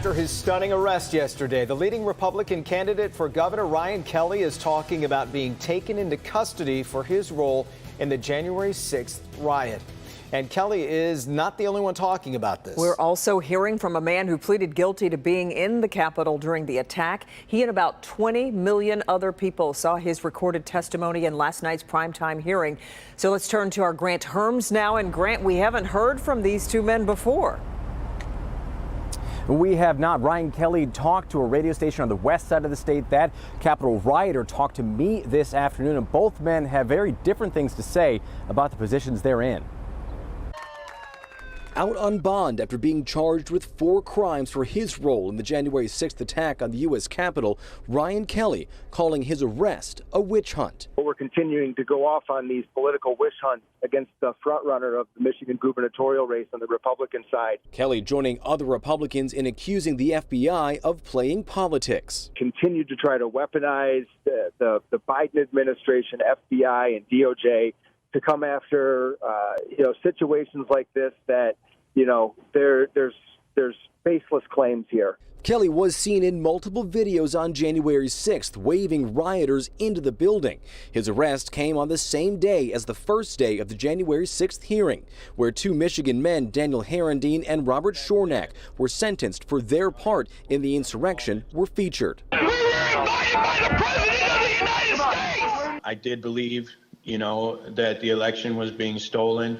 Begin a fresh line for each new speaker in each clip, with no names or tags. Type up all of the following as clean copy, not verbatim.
After his stunning arrest yesterday, the leading Republican candidate for governor, Ryan Kelley, is talking about being taken into custody for his role in the January 6th riot. And Kelley is not the only one talking about this.
We're also hearing from a man who pleaded guilty to being in the Capitol during the attack. He and about 20 million other people saw his recorded testimony in last night's primetime hearing. So let's turn to our Grant Herms now. And Grant, we haven't heard from these two men before.
We have not. Ryan Kelley talked to a radio station on the west side of the state. That Capitol rioter talked to me this afternoon, and both men have very different things to say about the positions they're in. Out on bond after being charged with 4 crimes for his role in the January 6th attack on the U.S. Capitol, Ryan Kelley calling his arrest a witch hunt.
We're continuing to go off on these political witch hunts against the frontrunner of the Michigan gubernatorial race on the Republican side.
Kelley joining other Republicans in accusing the FBI of playing politics.
Continued to try to weaponize the Biden administration, FBI, and DOJ to come after situations like this that there's baseless claims here.
Kelley was seen in multiple videos on January 6th waving rioters into the building. His arrest came on the same day as the first day of the January 6th hearing, where 2 Michigan men, Daniel Herendeen and Robert Shornack, were sentenced for their part in the insurrection, were featured.
We were invited by the President of the United States!
I did believe, that the election was being stolen,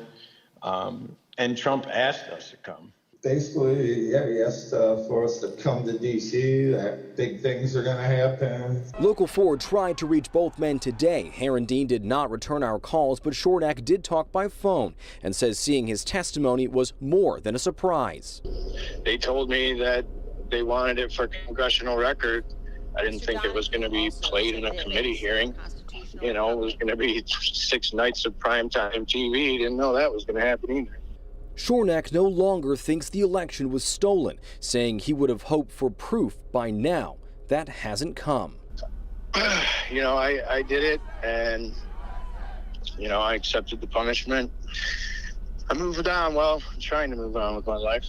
and Trump asked us to come.
Basically, he asked for us to come to D.C. that big things are going to happen.
Local 4 tried to reach both men today. Herendeen did not return our calls, but Shornack did talk by phone and says seeing his testimony was more than a surprise.
They told me that they wanted it for congressional record. I didn't think it was going to be played in a committee hearing. It was going to be 6 nights of primetime TV. Didn't know that was going to happen either.
Shornack no longer thinks the election was stolen, saying he would have hoped for proof by now. That hasn't come.
I did it, and, I accepted the punishment. I moved on. Well, I'm trying to move on with my life.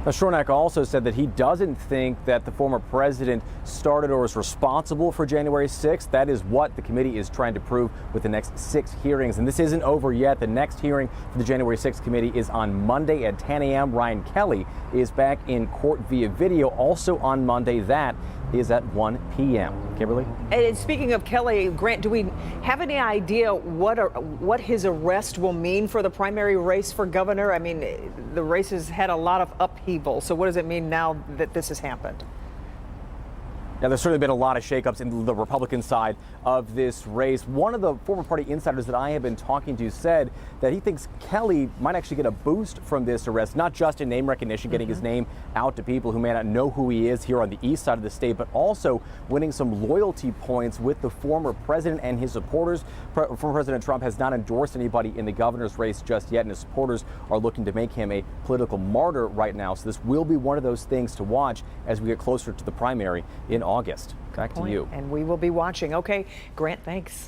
Now, Shornack also said that he doesn't think that the former president started or is responsible for January 6th. That is what the committee is trying to prove with the next 6 hearings. And this isn't over yet. The next hearing for the January 6th committee is on Monday at 10 a.m. Ryan Kelley is back in court via video. Also on Monday, that is at 1 p.m. Kimberly?
And speaking of Kelley, Grant, do we have any idea what his arrest will mean for the primary race for governor? I mean, the race has had a lot of upheaval. So what does it mean now that this has happened?
Now, there's certainly been a lot of shakeups in the Republican side of this race. One of the former party insiders that I have been talking to said that he thinks Kelley might actually get a boost from this arrest, not just in name recognition, getting his name out to people who may not know who he is here on the east side of the state, but also winning some loyalty points with the former president and his supporters. Former President Trump has not endorsed anybody in the governor's race just yet, and his supporters are looking to make him a political martyr right now. So this will be one of those things to watch as we get closer to the primary in August. Back to you.
And we will be watching. Okay, Grant, thanks.